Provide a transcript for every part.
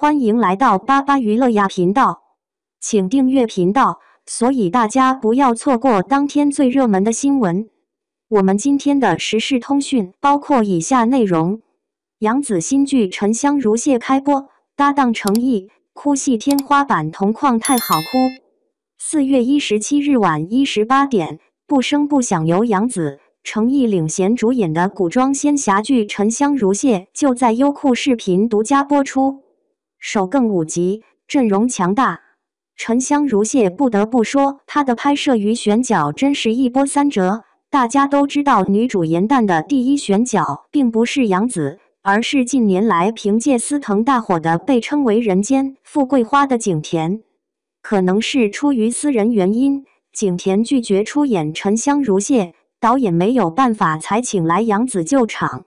欢迎来到巴巴娱乐呀频道，请订阅频道，所以大家不要错过当天最热门的新闻。我们今天的时事通讯包括以下内容：杨紫新剧《沉香如屑》开播，搭档程毅，哭戏天花板同框太好哭。4月17日晚18点，不声不响由杨紫、程毅领衔主演的古装仙侠剧《沉香如屑》就在优酷视频独家播出，首更5集，阵容强大。沉香如屑不得不说，她的拍摄与选角真是一波三折。大家都知道，女主颜淡的第一选角并不是杨紫，而是近年来凭借司藤大火的被称为人间富贵花的景甜。可能是出于私人原因，景甜拒绝出演沉香如屑，导演没有办法才请来杨紫救场。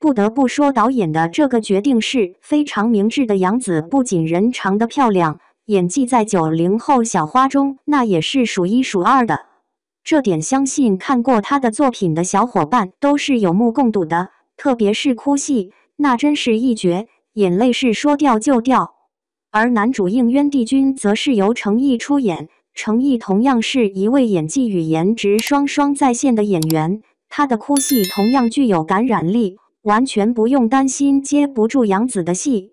不得不说，导演的这个决定是非常明智的。杨紫不仅人长得漂亮，演技在90后小花中那也是数一数二的，这点相信看过她的作品的小伙伴都是有目共睹的。特别是哭戏，那真是一绝，眼泪是说掉就掉。而男主应渊帝君则是由程毅出演，程毅同样是一位演技与颜值双双在线的演员，他的哭戏同样具有感染力，完全不用担心接不住杨紫的戏。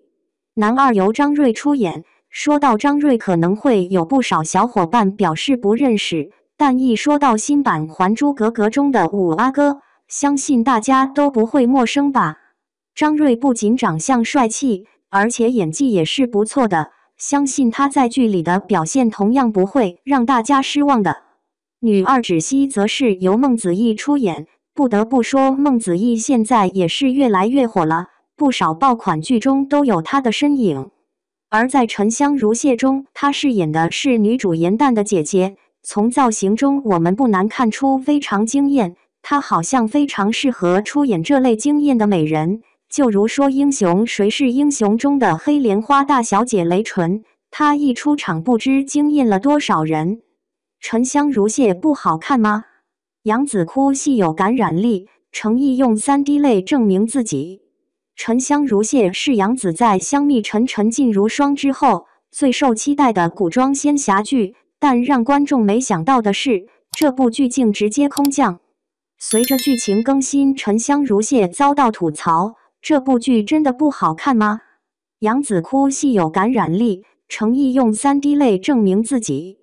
男二由张睿出演，说到张睿可能会有不少小伙伴表示不认识，但一说到新版《还珠格格》中的五阿哥，相信大家都不会陌生吧。张睿不仅长相帅气，而且演技也是不错的，相信他在剧里的表现同样不会让大家失望的。女二芷溪则是由孟子义出演，不得不说孟子义现在也是越来越火了，不少爆款剧中都有她的身影。而在《沉香如屑》中，她饰演的是女主颜淡的姐姐，从造型中我们不难看出非常惊艳，她好像非常适合出演这类惊艳的美人。就如说《英雄谁是英雄》中的黑莲花大小姐雷纯，她一出场不知惊艳了多少人。沉香如屑不好看吗？杨紫哭戏有感染力，程毅用3滴泪证明自己。沉香如屑是杨紫在香蜜沉沉烬如霜之后最受期待的古装仙侠剧，但让观众没想到的是，这部剧竟直接空降。随着剧情更新，沉香如屑遭到吐槽，这部剧真的不好看吗？杨紫哭戏有感染力，程毅用3滴泪证明自己。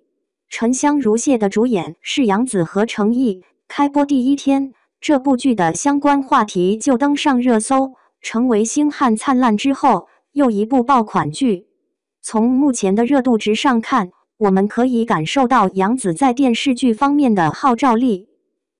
沉香如屑的主演是杨紫和程毅，开播第一天，这部剧的相关话题就登上热搜，成为星汉灿烂之后又一部爆款剧。从目前的热度值上看，我们可以感受到杨紫在电视剧方面的号召力。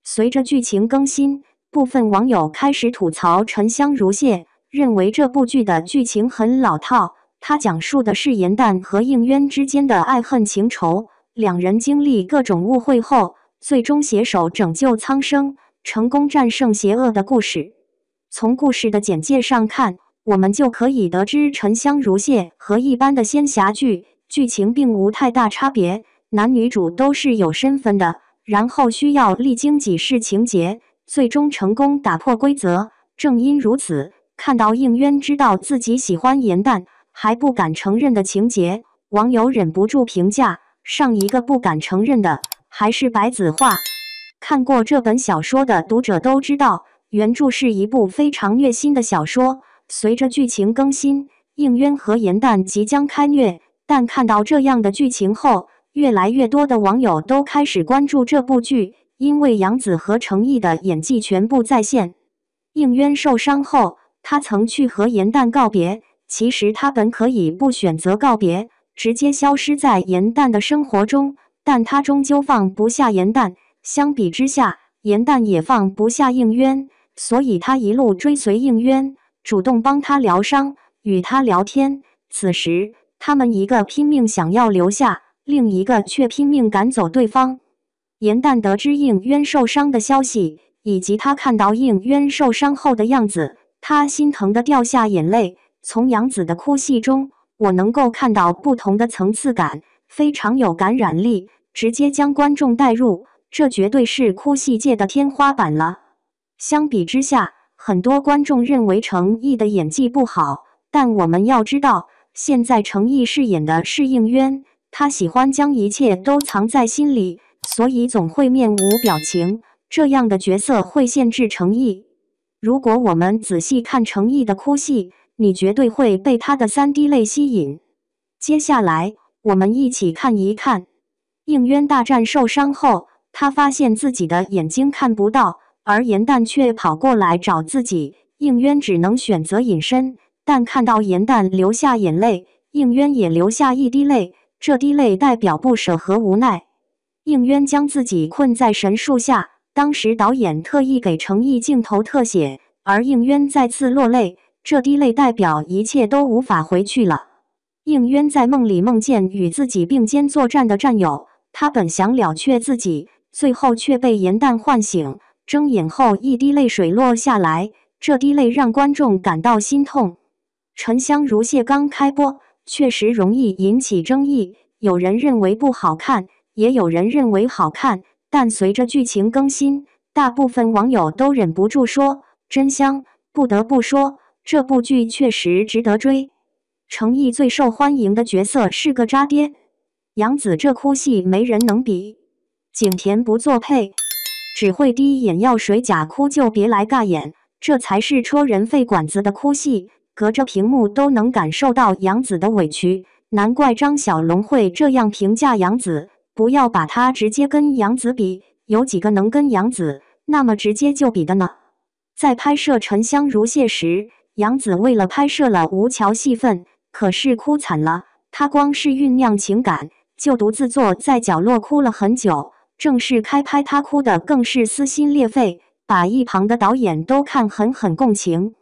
随着剧情更新，部分网友开始吐槽沉香如屑，认为这部剧的剧情很老套，它讲述的是颜淡和应渊之间的爱恨情仇，两人经历各种误会后，最终携手拯救苍生，成功战胜邪恶的故事。从故事的简介上看，我们就可以得知沉香如屑和一般的仙侠剧剧情并无太大差别，男女主都是有身份的，然后需要历经几世情节，最终成功打破规则。正因如此，看到应渊知道自己喜欢颜淡还不敢承认的情节，网友忍不住评价，上一个不敢承认的还是白子画。看过这本小说的读者都知道，原著是一部非常虐心的小说，随着剧情更新，应渊和颜淡即将开虐，但看到这样的剧情后，越来越多的网友都开始关注这部剧，因为杨紫和程毅的演技全部在线。应渊受伤后，他曾去和颜淡告别，其实他本可以不选择告别，直接消失在颜淡的生活中，但他终究放不下颜淡，相比之下，颜淡也放不下应渊，所以他一路追随应渊，主动帮他疗伤，与他聊天。此时，他们一个拼命想要留下，另一个却拼命赶走对方。颜淡得知应渊受伤的消息，以及他看到应渊受伤后的样子，他心疼地掉下眼泪。从杨紫的哭戏中，我能够看到不同的层次感，非常有感染力，直接将观众带入，这绝对是哭戏界的天花板了。相比之下，很多观众认为程毅的演技不好，但我们要知道，现在程毅饰演的是应渊，他喜欢将一切都藏在心里，所以总会面无表情。这样的角色会限制程毅。如果我们仔细看程毅的哭戏，你绝对会被他的3滴泪吸引。接下来，我们一起看一看应渊大战受伤后，他发现自己的眼睛看不到，而颜淡却跑过来找自己。应渊只能选择隐身，但看到颜淡流下眼泪，应渊也流下一滴泪，这滴泪代表不舍和无奈。应渊将自己困在神树下，当时导演特意给程毅镜头特写，而应渊再次落泪，这滴泪代表一切都无法回去了。应渊在梦里梦见与自己并肩作战的战友，他本想了却自己，最后却被颜淡唤醒，睁眼后一滴泪水落下来，这滴泪让观众感到心痛。沉香如屑刚开播，确实容易引起争议，有人认为不好看，也有人认为好看，但随着剧情更新，大部分网友都忍不住说真香。不得不说，这部剧确实值得追。程毅最受欢迎的角色是个渣爹，杨紫这哭戏没人能比。景甜不作配，只会滴眼药水假哭就别来尬演，这才是戳人肺管子的哭戏，隔着屏幕都能感受到杨紫的委屈，难怪张小龙会这样评价杨紫。不要把她直接跟杨紫比，有几个能跟杨紫那么直接就比的呢？在拍摄《沉香如屑》时，杨紫为了拍摄了吴桥戏份，可是哭惨了，她光是酝酿情感，就独自坐在角落哭了很久。正式开拍，她哭的更是撕心裂肺，把一旁的导演都看很共情。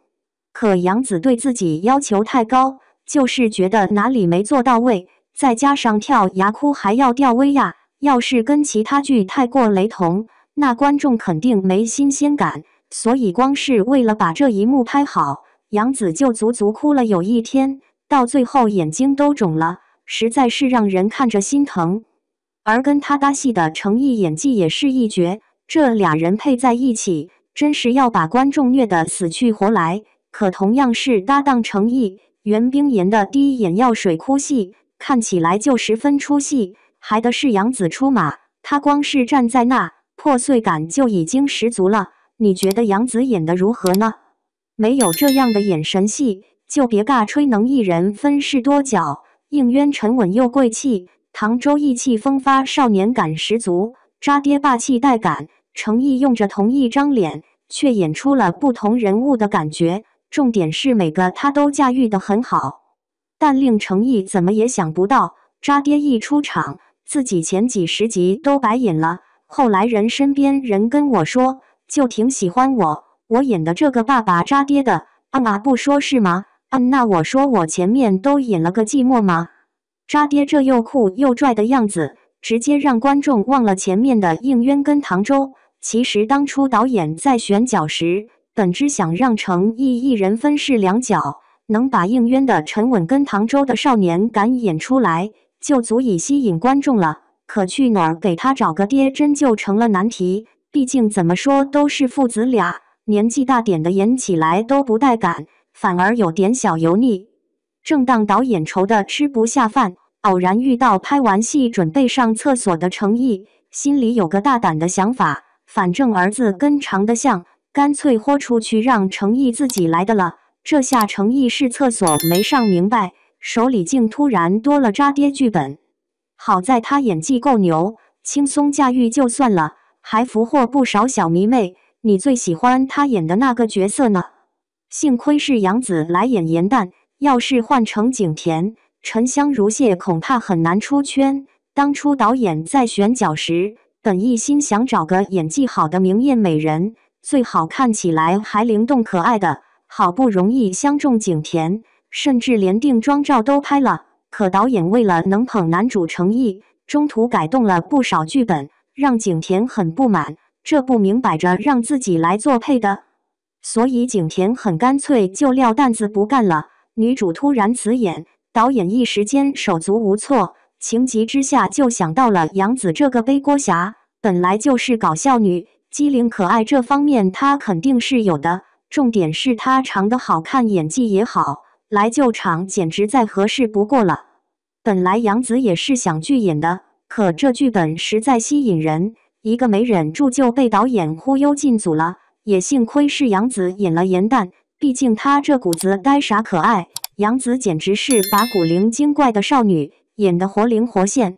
可杨紫对自己要求太高，就是觉得哪里没做到位，再加上跳崖哭还要吊威亚，要是跟其他剧太过雷同，那观众肯定没新鲜感。所以光是为了把这一幕拍好，杨紫就足足哭了有1天，到最后眼睛都肿了，实在是让人看着心疼。而跟他搭戏的程毅演技也是一绝，这俩人配在一起，真是要把观众虐得死去活来。可同样是搭档程毅，袁冰妍的滴眼药水哭戏看起来就十分出戏，还得是杨紫出马，她光是站在那，破碎感就已经十足了。你觉得杨紫演得如何呢？没有这样的眼神戏，就别尬吹能一人分饰多角。应渊沉稳又贵气，唐周意气风发，少年感十足，渣爹霸气带感。程毅用着同一张脸，却演出了不同人物的感觉，重点是每个他都驾驭得很好。但令程毅怎么也想不到，渣爹一出场，自己前几十集都白演了。后来身边人跟我说，就挺喜欢我演的这个爸爸渣爹的，不说是吗？那我说我前面都演了个寂寞吗？渣爹这又酷又拽的样子，直接让观众忘了前面的应渊跟唐周。其实当初导演在选角时，本只想让程毅一人分饰2角，能把应渊的沉稳跟唐周的少年感演出来，就足以吸引观众了。可去哪儿给他找个爹，真就成了难题。毕竟怎么说都是父子俩，年纪大点的演起来都不带感，反而有点小油腻。正当导演愁得吃不下饭，偶然遇到拍完戏准备上厕所的程毅，心里有个大胆的想法，反正儿子跟长得像，干脆豁出去让程毅自己来的了。这下程毅是厕所没上明白，手里竟突然多了渣爹剧本。好在他演技够牛，轻松驾驭就算了，还俘获不少小迷妹。你最喜欢他演的那个角色呢？幸亏是杨紫来演颜淡，要是换成景甜、沉香如屑，恐怕很难出圈。当初导演在选角时，本一心想找个演技好的明艳美人，最好看起来还灵动可爱的。好不容易相中景甜，甚至连定妆照都拍了。可导演为了能捧男主程毅，中途改动了不少剧本，让景甜很不满。这不明摆着让自己来做配的？所以景甜很干脆就撂担子不干了。女主突然辞演，导演一时间手足无措，情急之下就想到了杨紫这个背锅侠。本来就是搞笑女，机灵可爱这方面她肯定是有的，重点是她长得好看，演技也好，来救场简直再合适不过了。本来杨紫也是想剧演的，可这剧本实在吸引人，一个没忍住就被导演忽悠进组了。也幸亏是杨紫演了严旦，毕竟她这股子呆傻可爱。杨紫简直是把古灵精怪的少女演得活灵活现。